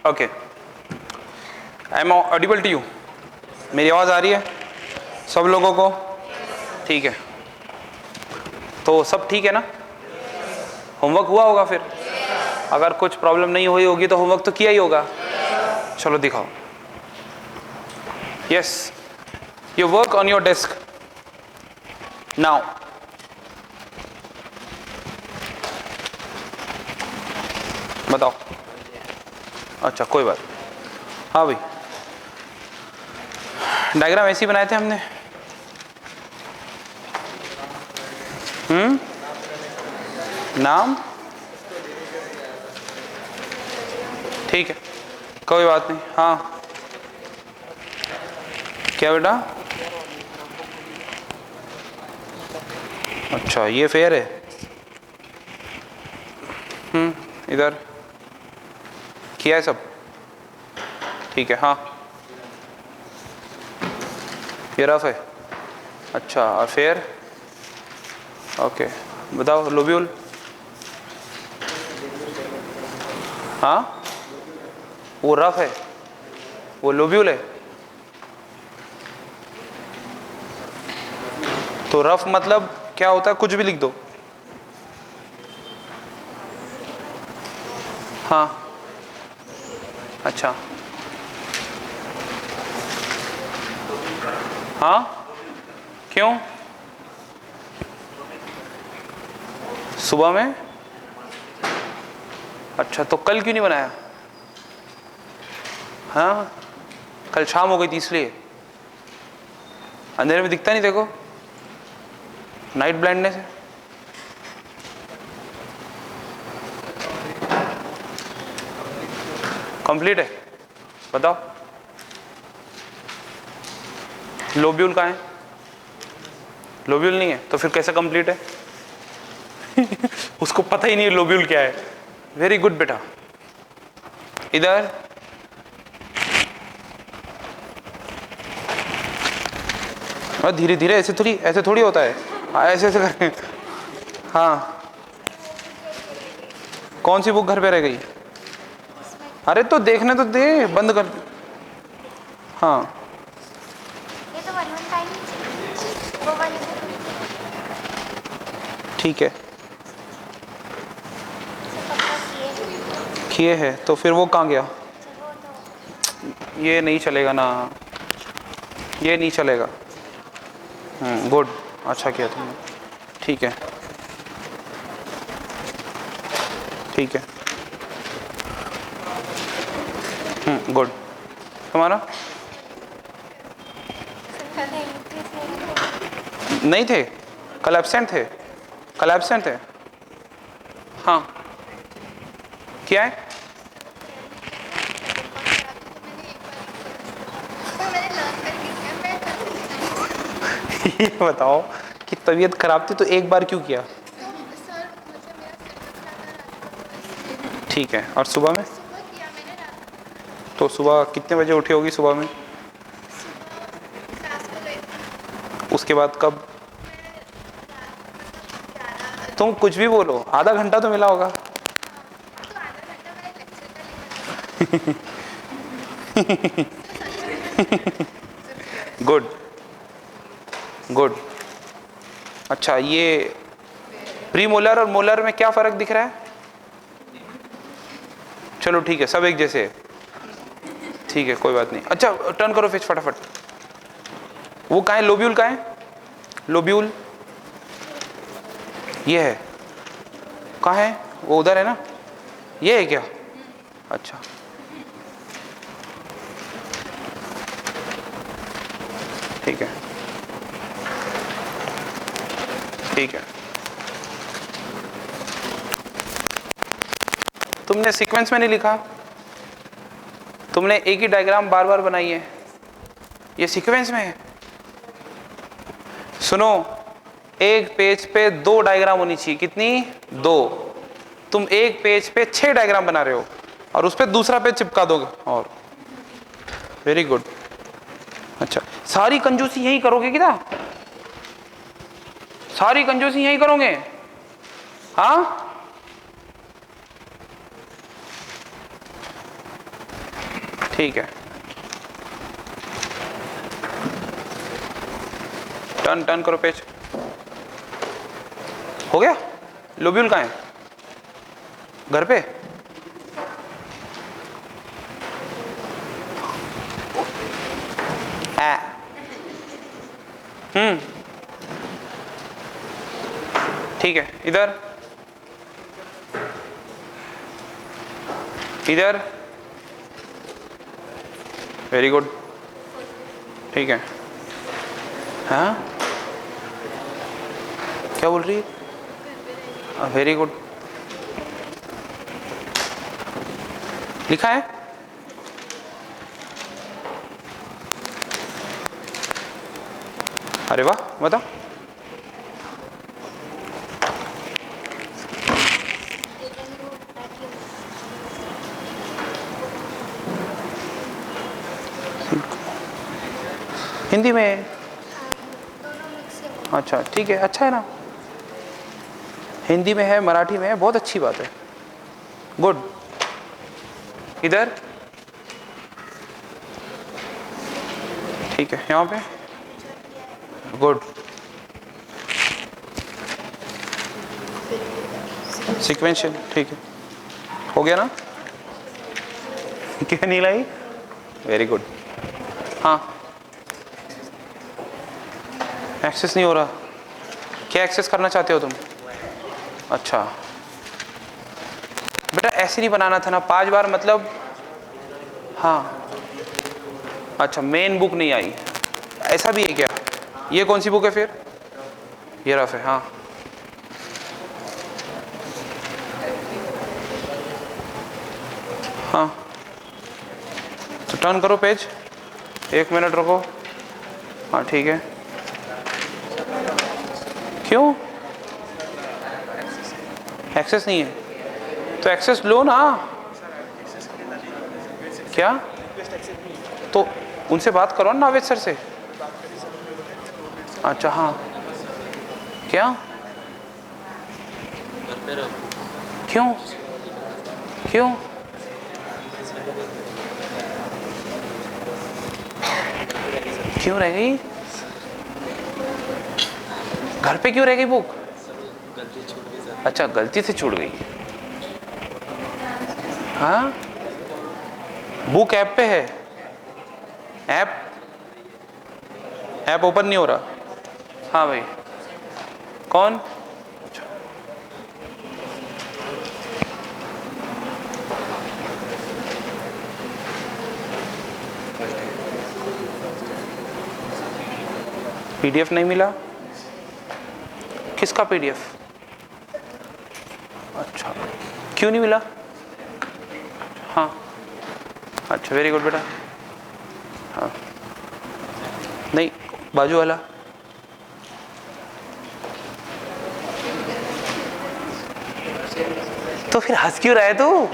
Okay, I am audible to you? मेरी आवाज़ आ रही है सब लोगों को? ठीक है, तो सब ठीक है ना? होमवर्क हुआ होगा फिर? अगर कुछ प्रॉब्लम नहीं हुई होगी तो होमवर्क तो किया ही होगा। चलो दिखाओ। Yes, you work on your desk now. बताओ। अच्छा कोई बात। हाँ भाई, डायग्राम ऐसे ही बनाए थे हमने। नाम ठीक है, कोई बात नहीं। हाँ क्या बेटा? अच्छा ये फेयर है। इधर किया है सब ठीक है। हाँ ये रफ है। अच्छा और फेयर? ओके बताओ। लोब्यूल? हाँ वो रफ है, वो लोब्यूल है। तो रफ मतलब क्या होता है? कुछ भी लिख दो। हाँ अच्छा हाँ क्यों? सुबह में? अच्छा तो कल क्यों नहीं बनाया? हाँ कल शाम हो गई थी इसलिए। अंधेरे में दिखता नहीं देखो, नाइट ब्लाइंडनेस है। कंप्लीट है? बताओ। लोब्यूल कहाँ है? लोब्यूल नहीं है तो फिर कैसे कंप्लीट है? उसको पता ही नहीं है लोब्यूल क्या है। वेरी गुड बेटा। इधर धीरे धीरे, ऐसे थोड़ी होता है। हाँ ऐसे ऐसे करें। हाँ कौन सी बुक घर पे रह गई? अरे तो देखने तो दे, बंद कर। हाँ ये तो वन टाइम वो वाली ठीक है पक्का किए है तो फिर वो कहाँ गया? वो तो ये नहीं चलेगा ना, ये नहीं चलेगा। गुड, अच्छा किया तुमने। ठीक है ठीक है। गुड। तुम्हारा? नहीं थे कल? एब्सेंट थे? कल एब्सेंट थे? हाँ क्या है? ये बताओ कि तबीयत खराब थी तो एक बार क्यों किया? ठीक है, और सुबह में? तो सुबह कितने बजे उठी होगी सुबह में? उसके बाद कब? तुम कुछ भी बोलो, आधा घंटा तो मिला होगा। Good good. अच्छा ये प्री मोलर और मोलर में क्या फर्क दिख रहा है? चलो ठीक है, सब एक जैसे है। ठीक है कोई बात नहीं। अच्छा टर्न करो फिर फटाफट। वो कहाँ है? लोब्यूल कहाँ है? लोब्यूल ये है। कहाँ है वो? उधर है ना? ये है क्या? अच्छा ठीक है ठीक है। तुमने सीक्वेंस में नहीं लिखा, तुमने एक ही डायग्राम बार बार बनाई है। ये सीक्वेंस में है। सुनो, एक पेज पे 2 डायग्राम होनी चाहिए। कितनी? 2। तुम एक पेज पे 6 डायग्राम बना रहे हो और उस पर दूसरा पेज चिपका दोगे। और वेरी गुड। अच्छा सारी कंजूसी यही करोगे क्या? सारी कंजूसी यही करोगे? हाँ ठीक है, टर्न करो पेज। हो गया? लोब्यूल कहाँ है? घर पे? ठीक है, इधर इधर, वेरी गुड, ठीक है। हाँ, क्या बोल रही है? वेरी गुड, लिखा है? अरे वाह, बताओ। हिंदी में? अच्छा ठीक है, अच्छा है ना, हिंदी में है, मराठी में है, बहुत अच्छी बात है, गुड। इधर, ठीक है, यहाँ पे, गुड। सीक्वेंशियल, ठीक है, हो गया ना? क्या नहीं लाई? Very good. हाँ, एक्सेस नहीं हो रहा, क्या एक्सेस करना चाहते हो तुम? अच्छा बेटा, ऐसे नहीं बनाना था ना 5 बार, मतलब हाँ, अच्छा मेन बुक नहीं आई, ऐसा भी है क्या? ये कौन सी बुक है फिर? ये रफ है, हाँ। हाँ, तो टर्न करो पेज, 1 मिनट रुको। हाँ ठीक है, क्यों? एक्सेस नहीं है तो एक्सेस लो ना। क्या? तो उनसे बात करो ना, नावेद सर से। अच्छा हाँ, क्या? क्यों? क्यों? क्यों रह गई? घर पे क्यों रह गई बुक? अच्छा, गलती से छूट गई। हाँ, बुक ऐप पे है, ऐप ओपन नहीं हो रहा। हाँ भाई, कौन? पीडीएफ नहीं मिला? किसका पीडीएफ? अच्छा, क्यों नहीं मिला? हाँ, अच्छा वेरी गुड बेटा। हाँ, नहीं, बाजू वाला। तो फिर हंस क्यों रहा है तू?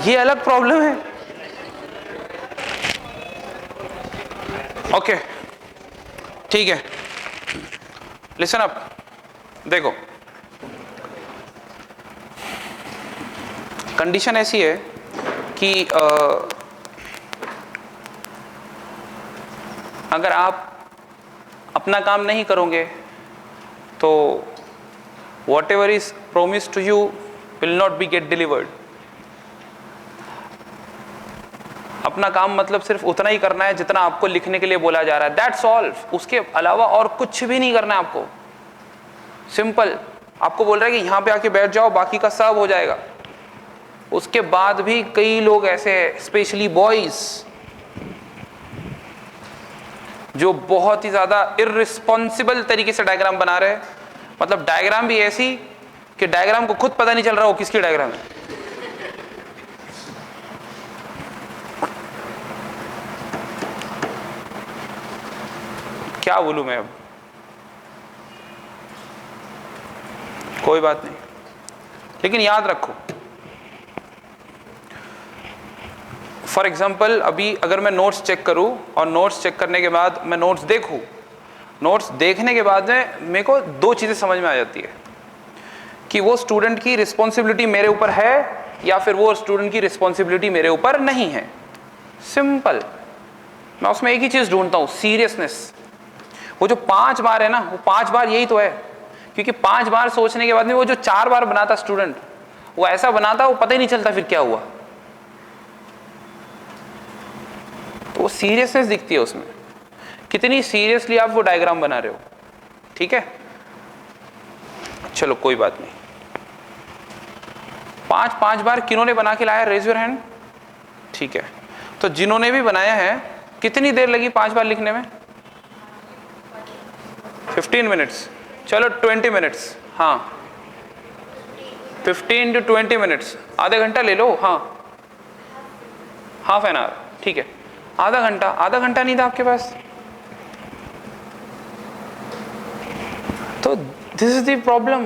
ये अलग प्रॉब्लम है। ओके, ठीक है, लिसन अप, देखो कंडीशन ऐसी है कि अगर आप अपना काम नहीं करोगे तो whatever is promised to you will not be get delivered। अपना काम मतलब सिर्फ उतना ही करना है जितना आपको लिखने के लिए बोला जा रहा है, दैट्स ऑल। उसके अलावा और कुछ भी नहीं करना है आपको, सिंपल। आपको बोल रहा है कि यहाँ पे आके बैठ जाओ, बाकी का सब हो जाएगा। उसके बाद भी कई लोग ऐसे, स्पेशली बॉयज, जो बहुत ही ज्यादा इररिस्पॉन्सिबल तरीके से डायग्राम बना रहे हैं। मतलब डायग्राम भी ऐसी कि डायग्राम को खुद पता नहीं चल रहा हो किसकी डायग्राम है। क्या बोलूं मैं अब, कोई बात नहीं, लेकिन याद रखो, फॉर एग्जाम्पल अभी अगर मैं नोट्स चेक करूं और नोट्स चेक करने के बाद मैं नोट्स देखूं, नोट्स देखने के बाद में मेरे को 2 चीजें समझ में आ जाती है कि वो स्टूडेंट की रिस्पॉन्सिबिलिटी मेरे ऊपर है या फिर वो स्टूडेंट की रिस्पॉन्सिबिलिटी मेरे ऊपर नहीं है। सिंपल। मैं उसमें एक ही चीज ढूंढता हूं, सीरियसनेस। वो जो 5 बार है ना, वो 5 बार यही तो है, क्योंकि 5 बार सोचने के बाद में वो जो 4 बार बनाता स्टूडेंट, वो ऐसा बनाता वो पता ही नहीं चलता फिर क्या हुआ। तो वो सीरियसनेस दिखती है उसमें, कितनी सीरियसली आप वो डायग्राम बना रहे हो। ठीक है, चलो कोई बात नहीं। 5 बार किन्होंने बना के लाया, रेज योर हैंड। ठीक है, तो जिन्होंने भी बनाया है, कितनी देर लगी 5 बार लिखने में? 15 मिनट्स। चलो 20 मिनट्स, हाँ 15 to 20 मिनट्स, आधा घंटा ले लो। हाँ, हाफ एन आवर, ठीक है। आधा घंटा नहीं था आपके पास। तो दिस इज द प्रॉब्लम,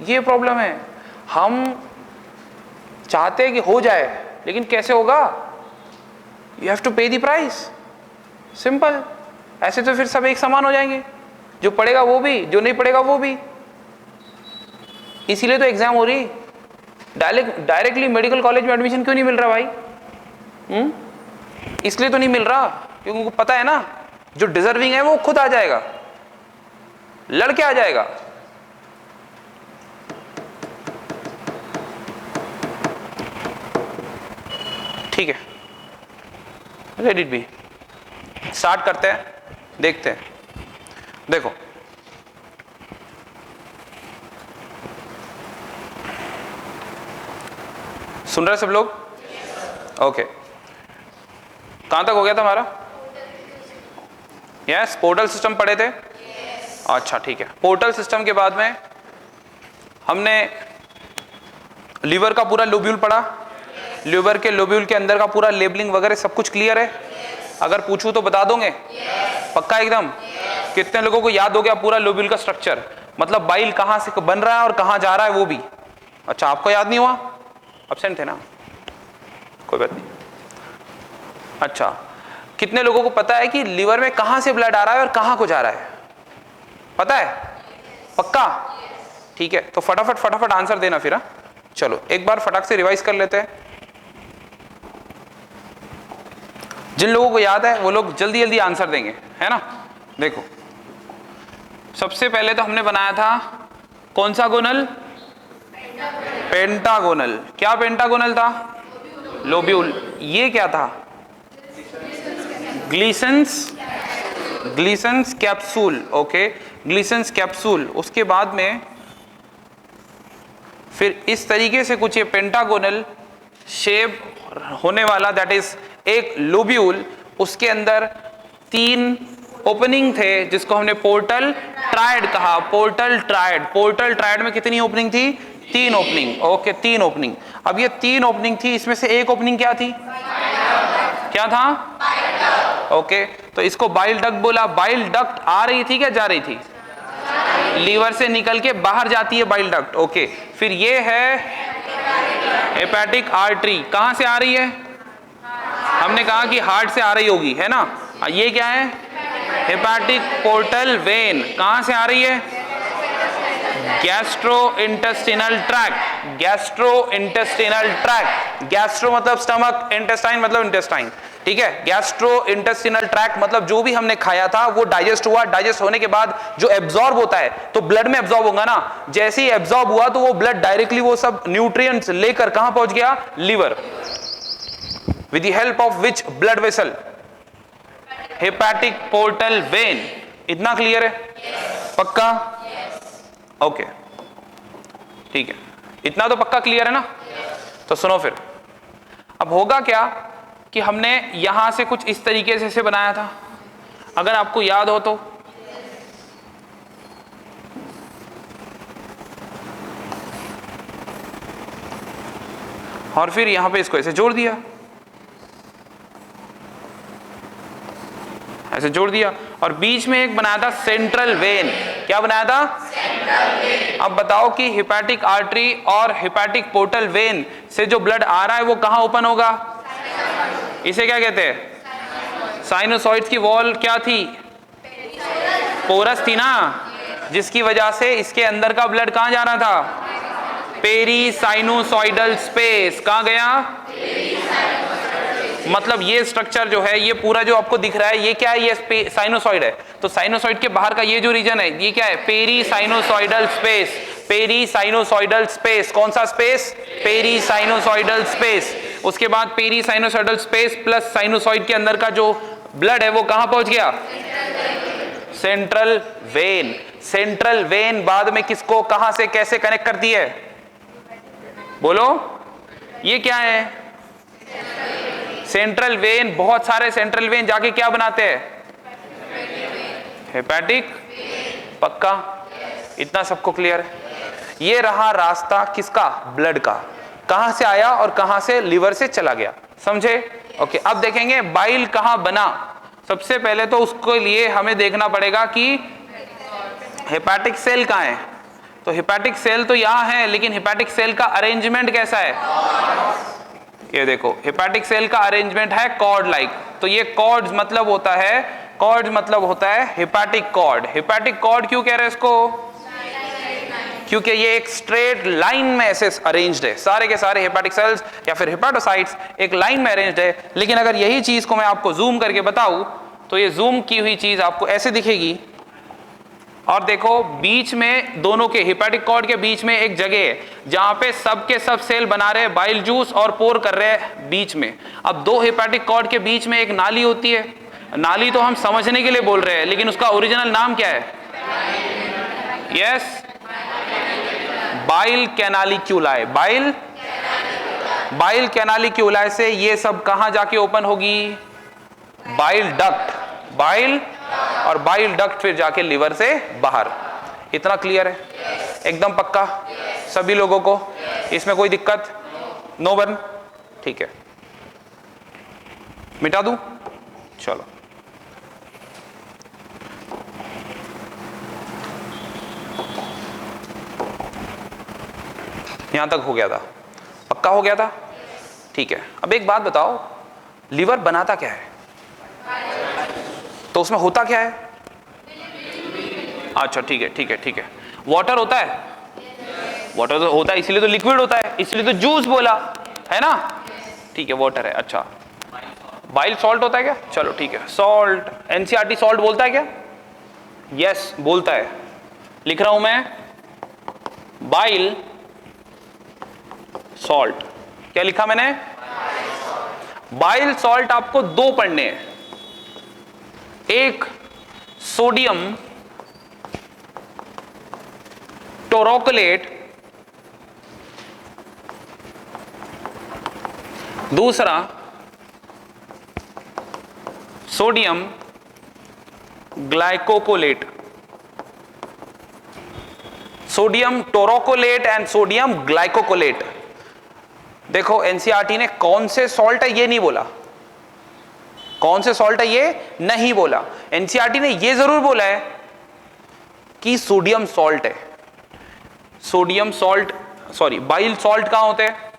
ये प्रॉब्लम है। हम चाहते हैं कि हो जाए, लेकिन कैसे होगा? यू हैव टू पे द प्राइस। सिंपल। ऐसे तो फिर सब एक समान हो जाएंगे, जो पढ़ेगा वो भी, जो नहीं पढ़ेगा वो भी। इसीलिए तो एग्जाम हो रही। डायरेक्टली मेडिकल कॉलेज में एडमिशन क्यों नहीं मिल रहा भाई? इसलिए तो नहीं मिल रहा क्योंकि उनको पता है ना, जो डिजर्विंग है वो खुद आ जाएगा, लड़के आ जाएगा। ठीक है, लेट इट बी। स्टार्ट करते हैं, देखते हैं। देखो, सुन रहे सब लोग? ओके, कहां तक हो गया था हमारा? यस, पोर्टल सिस्टम पढ़े थे। अच्छा ठीक है, पोर्टल सिस्टम के बाद में हमने लीवर का पूरा लोब्यूल पढ़ा। लीवर के लोब्यूल के अंदर का पूरा लेबलिंग वगैरह सब कुछ क्लियर है? अगर पूछूं तो बता दोगे? पक्का एकदम? कितने लोगों को याद हो गया पूरा लोब्यूल का स्ट्रक्चर? मतलब बाइल कहां से बन रहा है और कहां जा रहा है वो भी? अच्छा, आपको याद नहीं हुआ? एब्सेंट थे ना, कोई बात नहीं। अच्छा, कितने लोगों को पता है कि लीवर में कहां से ब्लड आ रहा है और कहां को जा रहा है? पता है? पक्का? ठीक है, तो फटाफट आंसर देना फिर। चलो एक बार फटाक से रिवाइज कर लेते हैं। जिन लोगों को याद है वो लोग जल्दी जल्दी आंसर देंगे, है ना? देखो, सबसे पहले तो हमने बनाया था कौन सा गोनल? पेंटागोनल। क्या पेंटागोनल था? लोब्यूल। ये क्या था? Glisson's capsule. Okay, Glisson's capsule. उसके बाद में फिर इस तरीके से कुछ ये पेंटागोनल शेप होने वाला, दैट इज एक लोब्यूल। उसके अंदर 3 ओपनिंग थे जिसको हमने पोर्टल ट्रायड कहा। पोर्टल ट्रायड में कितनी ओपनिंग थी? 3 ओपनिंग। Okay, 3 opening. अब ये 3 ओपनिंग थी, इसमें से एक ओपनिंग क्या थी? क्या था? ओके, तो इसको बाइल डक्ट बोला। बाइल डक्ट आ रही थी क्या जा रही थी? लीवर से निकल के बाहर जाती है बाइल डक्ट। ओके, फिर ये है हेपेटिक आर्टरी। कहां से आ रही है? हमने कहा कि हार्ट से आ रही होगी, है ना? ये क्या है? Hepatic portal when. कहां से आ रही है? Gastrointestinal tract. Gastrointestinal tract. Gastro मतलब स्टमक, इंटेस्टाइन मतलब इंटेस्टाइन। ठीक है, गैस्ट्रोइंटेस्टिनल ट्रैक्ट मतलब जो भी हमने खाया था वो डाइजेस्ट हुआ। डाइजेस्ट होने के बाद जो एब्जॉर्ब होता है तो ब्लड में एब्जॉर्ब होगा ना। जैसे ही एब्जॉर्ब हुआ तो वो ब्लड डायरेक्टली वो सब न्यूट्रिएंट्स लेकर कहां पहुंच गया? Liver. With the help of which blood vessel? Hepatic portal vein. इतना क्लियर है? पक्का? ओके, ठीक है, इतना तो पक्का क्लियर है ना? तो सुनो फिर, अब होगा क्या कि हमने यहां से कुछ इस तरीके से बनाया था, अगर आपको याद हो तो। और फिर यहां पे इसको ऐसे जोड़ दिया, ऐसे जोड़ दिया, और बीच में एक बनाया था सेंट्रल वेन। क्या बनाया था? Central vein. अब बताओ कि हेपेटिक आर्टरी और हेपेटिक पोर्टल वेन से जो ब्लड आ रहा है वो कहां ओपन होगा? इसे क्या कहते हैं? साइनोसॉइड्स की वॉल क्या थी? पोरस थी ना, जिसकी वजह से इसके अंदर का ब्लड कहां जा रहा था? पेरीसाइनोसॉइडल स्पेस। कहां गया? मतलब ये स्ट्रक्चर जो है, ये पूरा जो आपको दिख रहा है, ये क्या है? ये साइनोसॉइड है। तो साइनोसॉइड के बाहर का ये जो रीजन है, ये क्या है? पेरीसाइनोसॉइडल स्पेस। पेरीसाइनोसॉइडल स्पेस। कौन सा स्पेस? पेरीसाइनोसॉइडल स्पेस। उसके बाद पेरीसाइनोसॉइडल स्पेस प्लस साइनोसॉइड के अंदर का जो ब्लड है वो कहां पहुंच गया? Central vein. सेंट्रल वेन बाद में किसको कहां से कैसे कनेक्ट करती है? बोलो, ये क्या है? Central vein. बहुत सारे सेंट्रल वेन जाके क्या बनाते हैं? हेपेटिक। पक्का? इतना सबको क्लियर है? ये रहा रास्ता किसका? ब्लड का। कहां से आया और कहां से लिवर से चला गया। समझे? ओके, अब देखेंगे बाइल कहां बना। सबसे पहले तो उसके लिए हमें देखना पड़ेगा कि हेपेटिक सेल कहां है। तो हेपेटिक सेल तो यहां है, लेकिन हेपेटिक सेल का अरेंजमेंट कैसा है? ये देखो, हेपेटिक सेल का अरेंजमेंट है कॉर्ड लाइक। तो ये कॉर्ड मतलब होता है, कॉर्ड मतलब होता है हेपेटिक कॉर्ड। हेपेटिक कॉर्ड क्यों कह रहे हैं इसको? क्योंकि ये एक स्ट्रेट लाइन में ऐसे अरेंज्ड है। सारे के सारे हेपेटिक सेल्स या फिर हेपेटोसाइट्स एक लाइन में अरेंज्ड है। लेकिन अगर यही चीज को मैं आपको जूम करके बताऊं तो ये जूम की हुई चीज आपको ऐसे दिखेगी। और देखो, बीच में दोनों के हेपेटिक कॉर्ड के बीच में एक जगह है जहां पे सब के सब सेल बना रहे हैं बाइल जूस और पोर कर रहे हैं बीच में। अब दो हेपेटिक कॉर्ड के बीच में एक नाली होती है। नाली तो हम समझने के लिए बोल रहे हैं, लेकिन उसका ओरिजिनल नाम क्या है? Yes, bile canaliculi. Bile canaliculi से ये सब कहां जाके ओपन होगी? Bile duct. बाइल और बाइल डक्ट फिर जाके लिवर से बाहर। इतना क्लियर है? एकदम पक्का सभी लोगों को? इसमें कोई दिक्कत? No one? ठीक है, मिटा दूं? चलो, यहां तक हो गया था? पक्का हो गया था? ठीक है। अब एक बात बताओ, लिवर बनाता क्या है? तो उसमें होता क्या है? अच्छा, ठीक है ठीक है ठीक है। वाटर होता है? वाटर तो होता है, इसलिए तो लिक्विड होता है, इसलिए तो जूस बोला है ना। ठीक है, वाटर है। अच्छा, बाइल सॉल्ट होता है क्या? चलो ठीक है, सॉल्ट। एनसीईआरटी सॉल्ट बोलता है क्या? यस, बोलता है। लिख रहा हूं मैं, बाइल सॉल्ट। क्या लिखा मैंने? बाइल सॉल्ट आपको दो पढ़ने हैं। एक सोडियम टोरोकोलेट, दूसरा sodium ग्लाइकोकोलेट। Sodium taurocholate and sodium ग्लाइकोकोलेट। देखो, एनसीईआरटी ने कौन से सॉल्ट है ये नहीं बोला, कौन से सॉल्ट है ये नहीं बोला। एनसीईआरटी ने ये जरूर बोला है कि सोडियम सॉल्ट है। Sodium salt, sorry, bile salt कहां होते हैं?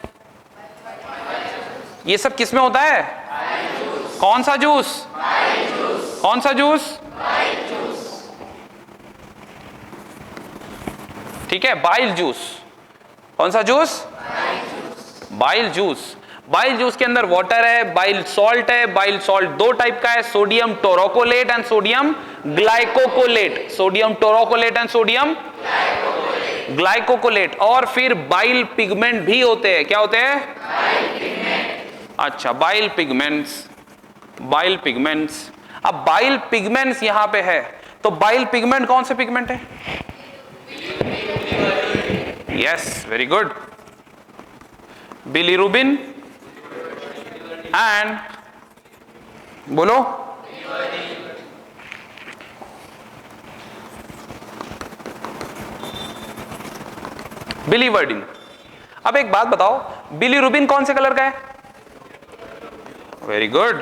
ये सब किसमें होता है? कौन सा जूस? कौन सा जूस? ठीक है, बाइल जूस। कौन सा juice? Bile juice. Bile juice के अंदर वाटर है, बाइल सॉल्ट है। बाइल सॉल्ट दो टाइप का है, sodium taurocholate and sodium ग्लाइकोकोलेट। Sodium taurocholate and sodium ग्लाइकोकोलेट। और फिर बाइल पिगमेंट भी होते हैं। क्या होते हैं? अच्छा, बाइल पिगमेंट्स। Bile pigments. अब बाइल पिगमेंट्स यहां पे है, तो बाइल पिगमेंट कौन से पिगमेंट है? Yes, very good. Bilirubin and बोलो बिलीवर्डिन। अब एक बात बताओ, बिलीरुबिन कौन से कलर का है? Very good,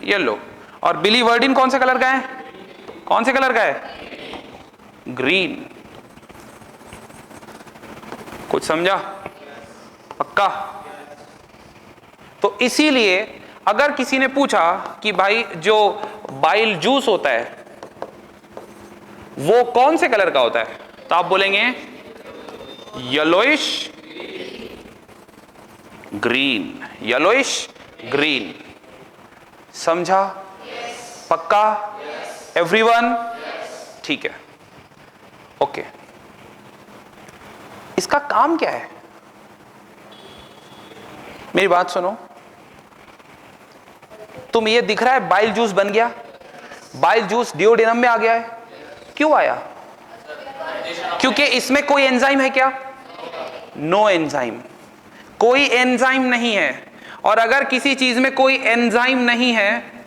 yellow. और बिलीवर्डिन कौन से कलर का है? कौन से कलर का है? ग्रीन। कुछ समझा? पक्का? तो इसीलिए अगर किसी ने पूछा कि भाई जो बाइल जूस होता है वो कौन से कलर का होता है, तो आप बोलेंगे येलोइश ग्रीन, येलोइश ग्रीन। समझा? पक्का? एवरीवन? ठीक है, ओके। इसका काम क्या है? मेरी बात सुनो, तुम ये दिख रहा है बाइल जूस बन गया, बाइल जूस डिओडेनम में आ गया है। क्यों आया? क्योंकि इसमें कोई एंजाइम है क्या? नो एंजाइम, कोई एंजाइम नहीं है। और अगर किसी चीज में कोई एंजाइम नहीं है